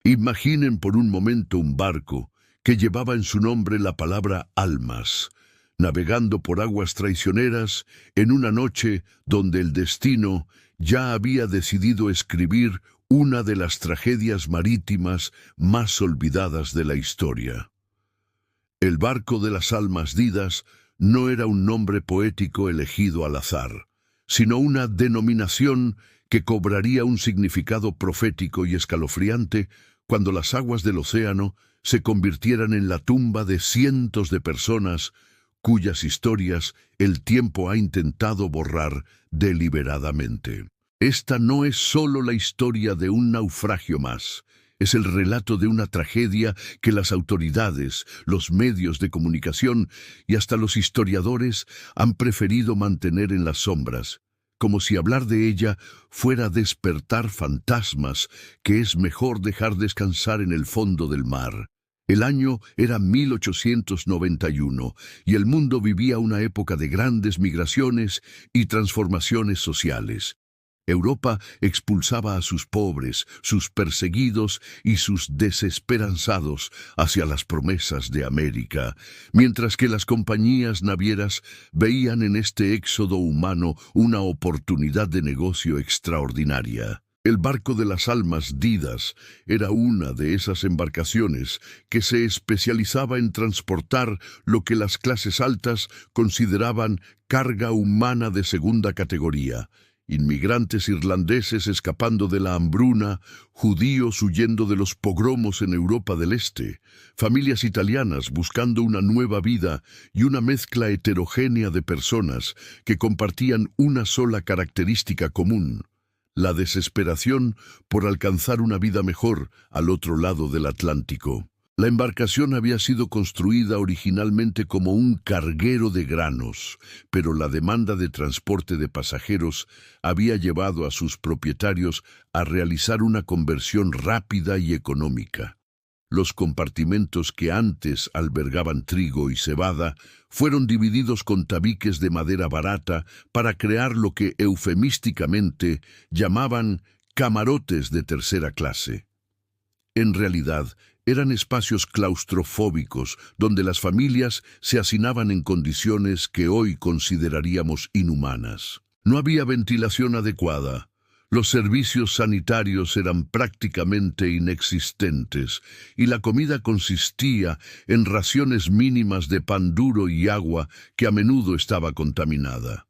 Imaginen por un momento un barco que llevaba en su nombre la palabra almas, navegando por aguas traicioneras en una noche donde el destino ya había decidido escribir una de las tragedias marítimas más olvidadas de la historia. El barco de las almas didas no era un nombre poético elegido al azar, sino una denominación que cobraría un significado profético y escalofriante cuando las aguas del océano se convirtieran en la tumba de cientos de personas cuyas historias el tiempo ha intentado borrar deliberadamente. Esta no es solo la historia de un naufragio más, es el relato de una tragedia que las autoridades, los medios de comunicación y hasta los historiadores han preferido mantener en las sombras, como si hablar de ella fuera despertar fantasmas que es mejor dejar descansar en el fondo del mar. El año era 1891 y el mundo vivía una época de grandes migraciones y transformaciones sociales. Europa expulsaba a sus pobres, sus perseguidos y sus desesperanzados hacia las promesas de América, mientras que las compañías navieras veían en este éxodo humano una oportunidad de negocio extraordinaria. El barco de las almas didas era una de esas embarcaciones que se especializaba en transportar lo que las clases altas consideraban carga humana de segunda categoría. Inmigrantes irlandeses escapando de la hambruna, judíos huyendo de los pogromos en Europa del Este, familias italianas buscando una nueva vida y una mezcla heterogénea de personas que compartían una sola característica común: la desesperación por alcanzar una vida mejor al otro lado del Atlántico. La embarcación había sido construida originalmente como un carguero de granos, pero la demanda de transporte de pasajeros había llevado a sus propietarios a realizar una conversión rápida y económica. Los compartimentos que antes albergaban trigo y cebada fueron divididos con tabiques de madera barata para crear lo que eufemísticamente llamaban camarotes de tercera clase. En realidad, eran espacios claustrofóbicos donde las familias se hacinaban en condiciones que hoy consideraríamos inhumanas. No había ventilación adecuada. Los servicios sanitarios eran prácticamente inexistentes y la comida consistía en raciones mínimas de pan duro y agua que a menudo estaba contaminada.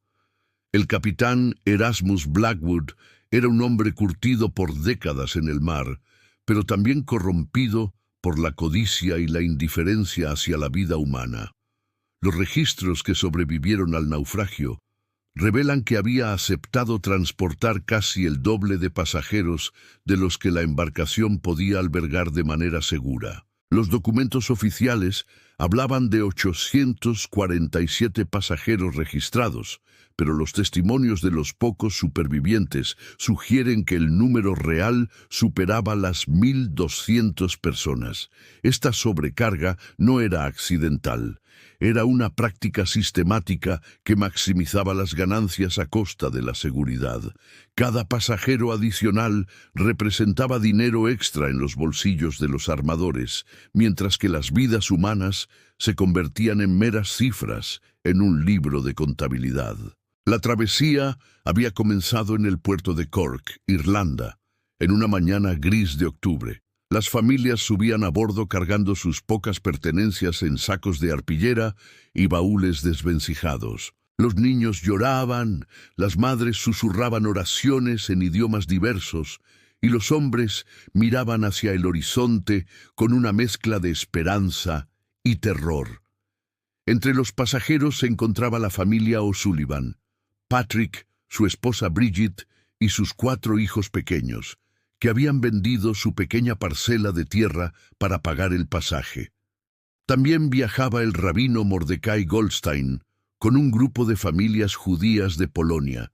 El capitán Erasmus Blackwood era un hombre curtido por décadas en el mar, pero también corrompido por la codicia y la indiferencia hacia la vida humana. Los registros que sobrevivieron al naufragio revelan que había aceptado transportar casi el doble de pasajeros de los que la embarcación podía albergar de manera segura. Los documentos oficiales hablaban de 847 pasajeros registrados, pero los testimonios de los pocos supervivientes sugieren que el número real superaba las 1.200 personas. Esta sobrecarga no era accidental. Era una práctica sistemática que maximizaba las ganancias a costa de la seguridad. Cada pasajero adicional representaba dinero extra en los bolsillos de los armadores, mientras que las vidas humanas se convertían en meras cifras en un libro de contabilidad. La travesía había comenzado en el puerto de Cork, Irlanda, en una mañana gris de octubre. Las familias subían a bordo cargando sus pocas pertenencias en sacos de arpillera y baúles desvencijados. Los niños lloraban, las madres susurraban oraciones en idiomas diversos, y los hombres miraban hacia el horizonte con una mezcla de esperanza y terror. Entre los pasajeros se encontraba la familia O'Sullivan, Patrick, su esposa Bridget y sus 4 hijos pequeños, que habían vendido su pequeña parcela de tierra para pagar el pasaje. También viajaba el rabino Mordecai Goldstein con un grupo de familias judías de Polonia,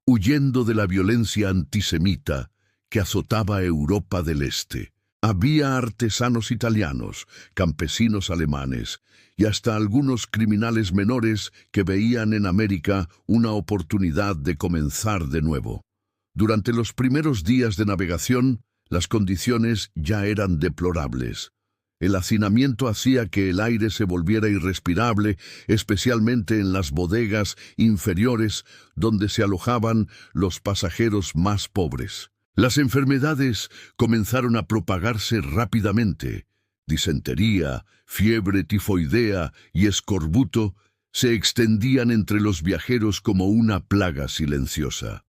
huyendo de la violencia antisemita que azotaba Europa del Este. Había artesanos italianos, campesinos alemanes y hasta algunos criminales menores que veían en América una oportunidad de comenzar de nuevo. Durante los primeros días de navegación, Las condiciones ya eran deplorables. El hacinamiento hacía que el aire se volviera irrespirable, especialmente en las bodegas inferiores donde se alojaban los pasajeros más pobres. Las enfermedades comenzaron a propagarse rápidamente. Disentería, fiebre tifoidea y escorbuto se extendían entre los viajeros como una plaga silenciosa.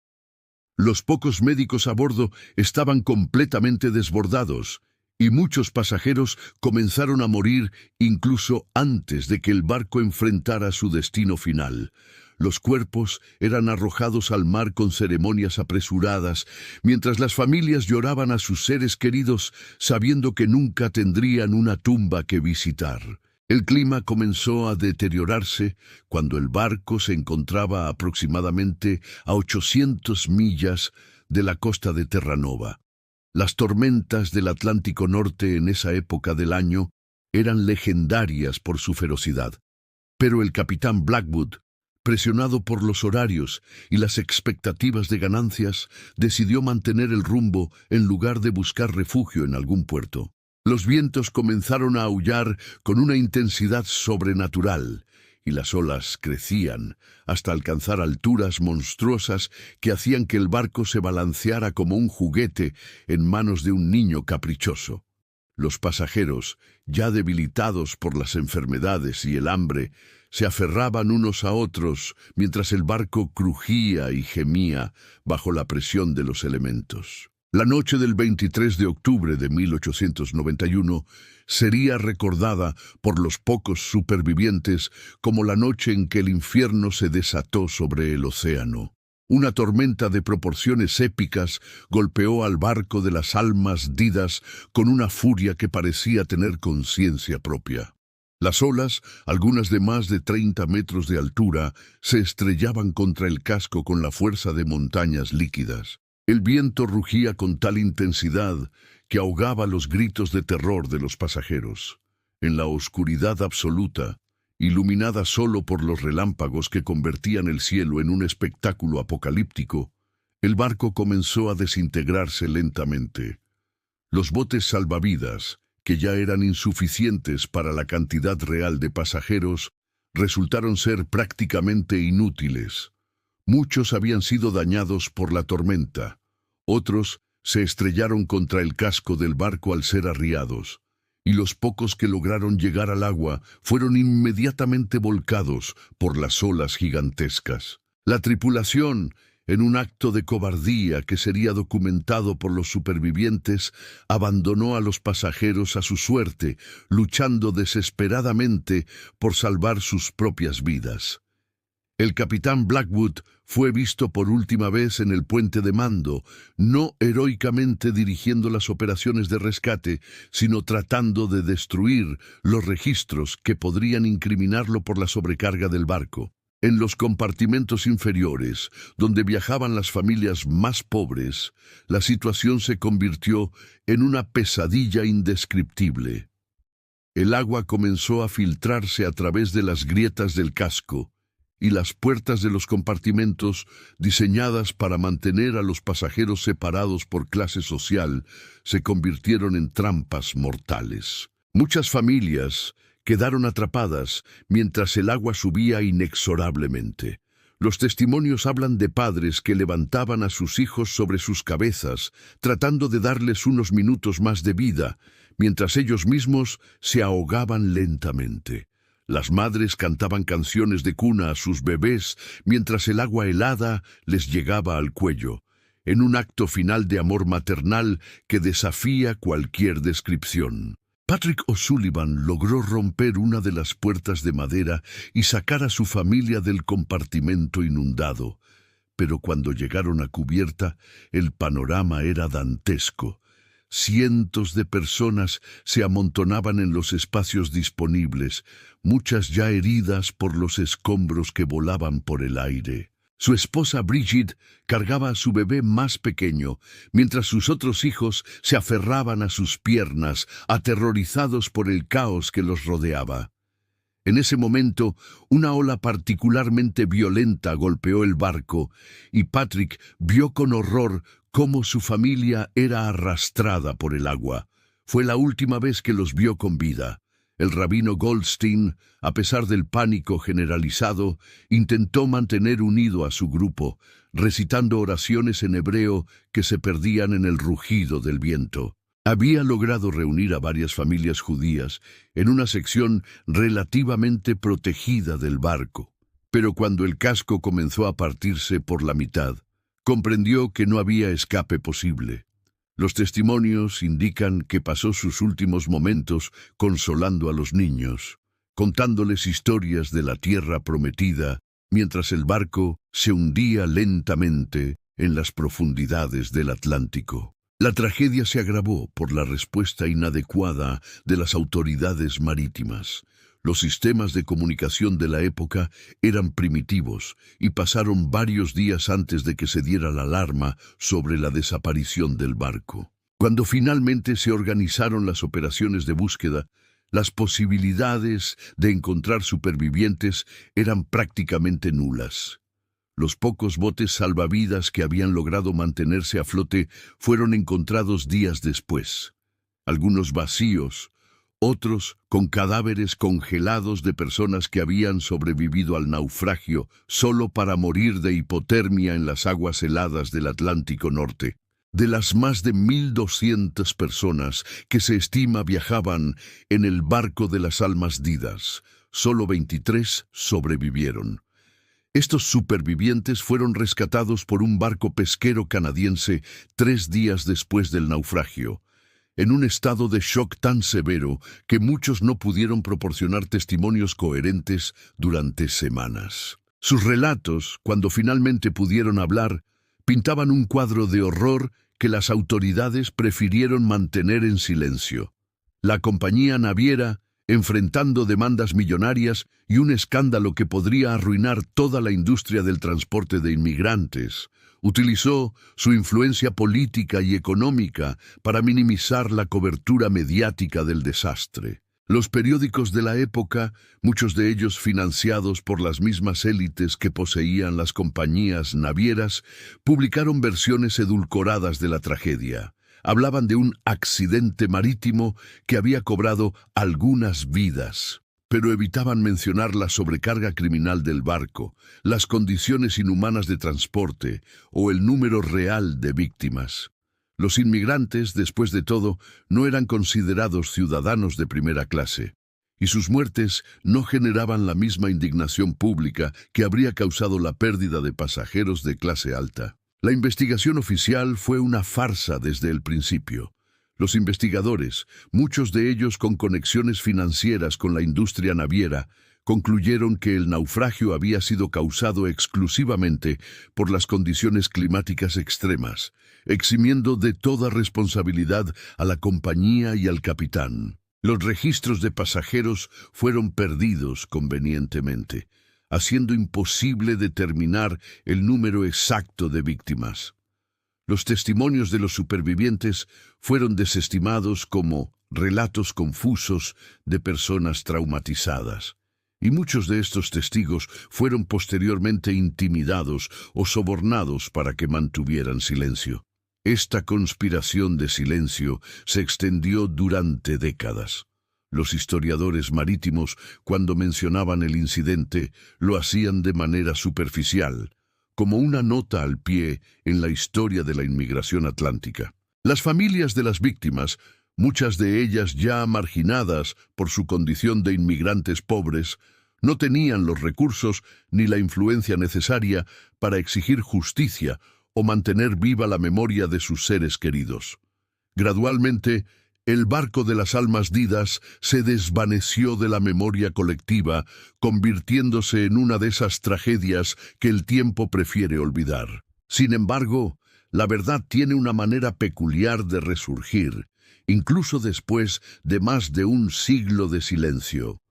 Los pocos médicos a bordo estaban completamente desbordados, y muchos pasajeros comenzaron a morir incluso antes de que el barco enfrentara su destino final. Los cuerpos eran arrojados al mar con ceremonias apresuradas, mientras las familias lloraban a sus seres queridos sabiendo que nunca tendrían una tumba que visitar. El clima comenzó a deteriorarse cuando el barco se encontraba aproximadamente a 800 millas de la costa de Terranova. Las tormentas del Atlántico Norte en esa época del año eran legendarias por su ferocidad. Pero el capitán Blackwood, presionado por los horarios y las expectativas de ganancias, decidió mantener el rumbo en lugar de buscar refugio en algún puerto. Los vientos comenzaron a aullar con una intensidad sobrenatural, y las olas crecían hasta alcanzar alturas monstruosas que hacían que el barco se balanceara como un juguete en manos de un niño caprichoso. Los pasajeros, ya debilitados por las enfermedades y el hambre, se aferraban unos a otros mientras el barco crujía y gemía bajo la presión de los elementos. La noche del 23 de octubre de 1891 sería recordada por los pocos supervivientes como la noche en que el infierno se desató sobre el océano. Una tormenta de proporciones épicas golpeó al barco de las almas didas con una furia que parecía tener conciencia propia. Las olas, algunas de más de 30 metros de altura, se estrellaban contra el casco con la fuerza de montañas líquidas. El viento rugía con tal intensidad que ahogaba los gritos de terror de los pasajeros. En la oscuridad absoluta, iluminada solo por los relámpagos que convertían el cielo en un espectáculo apocalíptico, el barco comenzó a desintegrarse lentamente. Los botes salvavidas, que ya eran insuficientes para la cantidad real de pasajeros, resultaron ser prácticamente inútiles. Muchos habían sido dañados por la tormenta. Otros se estrellaron contra el casco del barco al ser arriados, y los pocos que lograron llegar al agua fueron inmediatamente volcados por las olas gigantescas. La tripulación, en un acto de cobardía que sería documentado por los supervivientes, abandonó a los pasajeros a su suerte, luchando desesperadamente por salvar sus propias vidas. El capitán Blackwood fue visto por última vez en el puente de mando, no heroicamente dirigiendo las operaciones de rescate, sino tratando de destruir los registros que podrían incriminarlo por la sobrecarga del barco. En los compartimentos inferiores, donde viajaban las familias más pobres, la situación se convirtió en una pesadilla indescriptible. El agua comenzó a filtrarse a través de las grietas del casco, y las puertas de los compartimentos, diseñadas para mantener a los pasajeros separados por clase social, se convirtieron en trampas mortales. Muchas familias quedaron atrapadas mientras el agua subía inexorablemente. Los testimonios hablan de padres que levantaban a sus hijos sobre sus cabezas, tratando de darles unos minutos más de vida, mientras ellos mismos se ahogaban lentamente. Las madres cantaban canciones de cuna a sus bebés mientras el agua helada les llegaba al cuello, en un acto final de amor maternal que desafía cualquier descripción. Patrick O'Sullivan logró romper una de las puertas de madera y sacar a su familia del compartimento inundado, pero cuando llegaron a cubierta, el panorama era dantesco. Cientos de personas se amontonaban en los espacios disponibles, muchas ya heridas por los escombros que volaban por el aire. Su esposa Bridget cargaba a su bebé más pequeño, mientras sus otros hijos se aferraban a sus piernas, aterrorizados por el caos que los rodeaba. En ese momento, una ola particularmente violenta golpeó el barco, y Patrick vio con horror cómo su familia era arrastrada por el agua. Fue la última vez que los vio con vida. El rabino Goldstein, a pesar del pánico generalizado, intentó mantener unido a su grupo, recitando oraciones en hebreo que se perdían en el rugido del viento. Había logrado reunir a varias familias judías en una sección relativamente protegida del barco. Pero cuando el casco comenzó a partirse por la mitad, comprendió que no había escape posible. Los testimonios indican que pasó sus últimos momentos consolando a los niños, contándoles historias de la tierra prometida, mientras el barco se hundía lentamente en las profundidades del Atlántico. La tragedia se agravó por la respuesta inadecuada de las autoridades marítimas. Los sistemas de comunicación de la época eran primitivos y pasaron varios días antes de que se diera la alarma sobre la desaparición del barco. Cuando finalmente se organizaron las operaciones de búsqueda, las posibilidades de encontrar supervivientes eran prácticamente nulas. Los pocos botes salvavidas que habían logrado mantenerse a flote fueron encontrados días después. Algunos vacíos, otros con cadáveres congelados de personas que habían sobrevivido al naufragio solo para morir de hipotermia en las aguas heladas del Atlántico Norte. De las más de 1.200 personas que se estima viajaban en el barco de las Almas-Didas, solo 23 sobrevivieron. Estos supervivientes fueron rescatados por un barco pesquero canadiense 3 días después del naufragio, en un estado de shock tan severo que muchos no pudieron proporcionar testimonios coherentes durante semanas. Sus relatos, cuando finalmente pudieron hablar, pintaban un cuadro de horror que las autoridades prefirieron mantener en silencio. La compañía naviera, enfrentando demandas millonarias y un escándalo que podría arruinar toda la industria del transporte de inmigrantes, utilizó su influencia política y económica para minimizar la cobertura mediática del desastre. Los periódicos de la época, muchos de ellos financiados por las mismas élites que poseían las compañías navieras, publicaron versiones edulcoradas de la tragedia. Hablaban de un accidente marítimo que había cobrado algunas vidas, pero evitaban mencionar la sobrecarga criminal del barco, las condiciones inhumanas de transporte o el número real de víctimas. Los inmigrantes, después de todo, no eran considerados ciudadanos de primera clase, y sus muertes no generaban la misma indignación pública que habría causado la pérdida de pasajeros de clase alta. La investigación oficial fue una farsa desde el principio. Los investigadores, muchos de ellos con conexiones financieras con la industria naviera, concluyeron que el naufragio había sido causado exclusivamente por las condiciones climáticas extremas, eximiendo de toda responsabilidad a la compañía y al capitán. Los registros de pasajeros fueron perdidos convenientemente, haciendo imposible determinar el número exacto de víctimas. Los testimonios de los supervivientes fueron desestimados como relatos confusos de personas traumatizadas, y muchos de estos testigos fueron posteriormente intimidados o sobornados para que mantuvieran silencio. Esta conspiración de silencio se extendió durante décadas. Los historiadores marítimos, cuando mencionaban el incidente, lo hacían de manera superficial, como una nota al pie en la historia de la inmigración atlántica. Las familias de las víctimas, muchas de ellas ya marginadas por su condición de inmigrantes pobres, no tenían los recursos ni la influencia necesaria para exigir justicia o mantener viva la memoria de sus seres queridos. Gradualmente, el barco de las Almas-Didas se desvaneció de la memoria colectiva, convirtiéndose en una de esas tragedias que el tiempo prefiere olvidar. Sin embargo, la verdad tiene una manera peculiar de resurgir, incluso después de más de un siglo de silencio.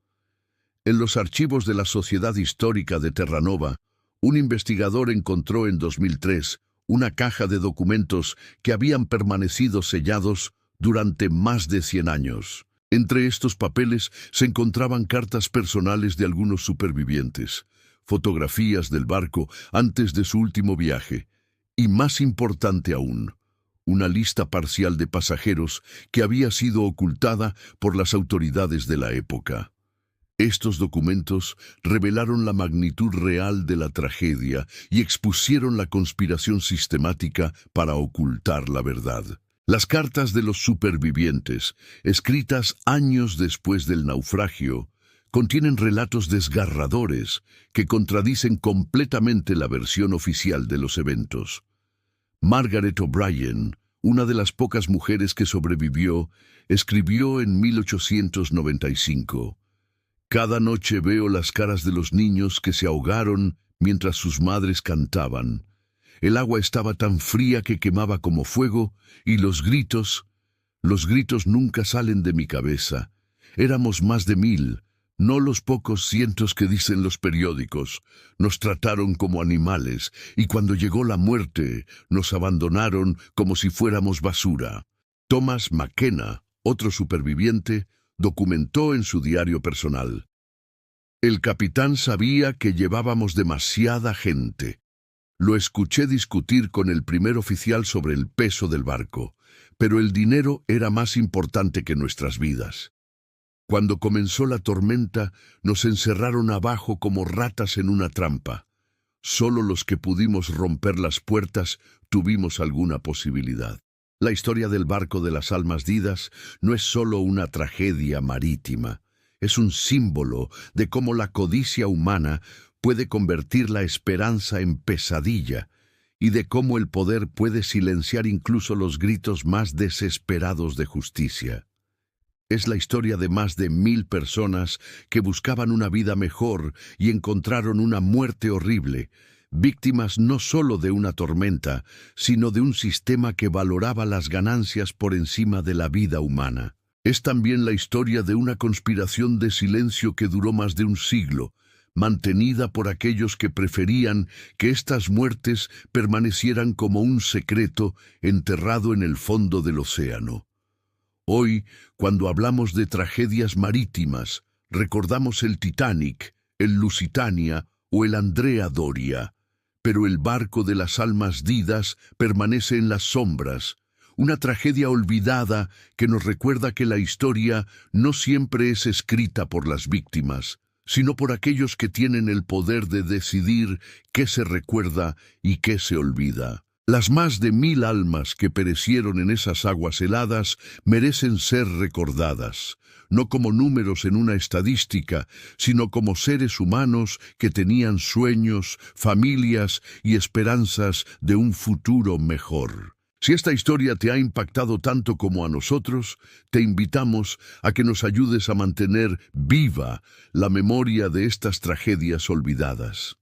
En los archivos de la Sociedad Histórica de Terranova, un investigador encontró en 2003 una caja de documentos que habían permanecido sellados durante más de 100 años. Entre estos papeles se encontraban cartas personales de algunos supervivientes, fotografías del barco antes de su último viaje, Y más importante aún, una lista parcial de pasajeros que había sido ocultada por las autoridades de la época. Estos documentos revelaron la magnitud real de la tragedia y expusieron la conspiración sistemática para ocultar la verdad. Las cartas de los supervivientes, escritas años después del naufragio, contienen relatos desgarradores que contradicen completamente la versión oficial de los eventos. Margaret O'Brien, una de las pocas mujeres que sobrevivió, escribió en 1895: «Cada noche veo las caras de los niños que se ahogaron mientras sus madres cantaban. El agua estaba tan fría que quemaba como fuego, y los gritos nunca salen de mi cabeza. Éramos más de 1000, no los pocos cientos que dicen los periódicos. Nos trataron como animales, y cuando llegó la muerte, nos abandonaron como si fuéramos basura». Thomas McKenna, otro superviviente, documentó en su diario personal: «El capitán sabía que llevábamos demasiada gente. Lo escuché discutir con el primer oficial sobre el peso del barco, pero el dinero era más importante que nuestras vidas. Cuando comenzó la tormenta, nos encerraron abajo como ratas en una trampa. Solo los que pudimos romper las puertas tuvimos alguna posibilidad». La historia del barco de las almas didas no es solo una tragedia marítima, es un símbolo de cómo la codicia humana puede convertir la esperanza en pesadilla y de cómo el poder puede silenciar incluso los gritos más desesperados de justicia. Es la historia de más de 1000 personas que buscaban una vida mejor y encontraron una muerte horrible, víctimas no solo de una tormenta, sino de un sistema que valoraba las ganancias por encima de la vida humana. Es también la historia de una conspiración de silencio que duró más de un siglo, mantenida por aquellos que preferían que estas muertes permanecieran como un secreto enterrado en el fondo del océano. Hoy, cuando hablamos de tragedias marítimas, recordamos el Titanic, el Lusitania o el Andrea Doria. Pero el barco de las almas didas permanece en las sombras, una tragedia olvidada que nos recuerda que la historia no siempre es escrita por las víctimas, sino por aquellos que tienen el poder de decidir qué se recuerda y qué se olvida. Las más de 1000 almas que perecieron en esas aguas heladas merecen ser recordadas, no como números en una estadística, sino como seres humanos que tenían sueños, familias y esperanzas de un futuro mejor. Si esta historia te ha impactado tanto como a nosotros, te invitamos a que nos ayudes a mantener viva la memoria de estas tragedias olvidadas.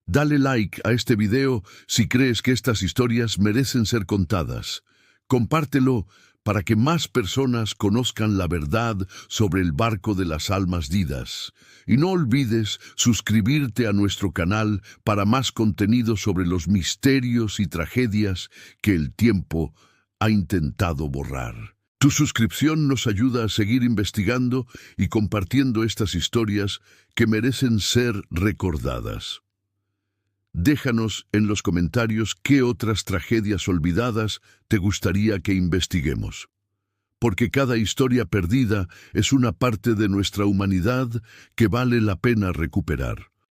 Dale like a este video si crees que estas historias merecen ser contadas. Compártelo para que más personas conozcan la verdad sobre el barco de las almas didas. Y no olvides suscribirte a nuestro canal para más contenido sobre los misterios y tragedias que el tiempo ha intentado borrar. Tu suscripción nos ayuda a seguir investigando y compartiendo estas historias que merecen ser recordadas. Déjanos en los comentarios qué otras tragedias olvidadas te gustaría que investiguemos. Porque cada historia perdida es una parte de nuestra humanidad que vale la pena recuperar.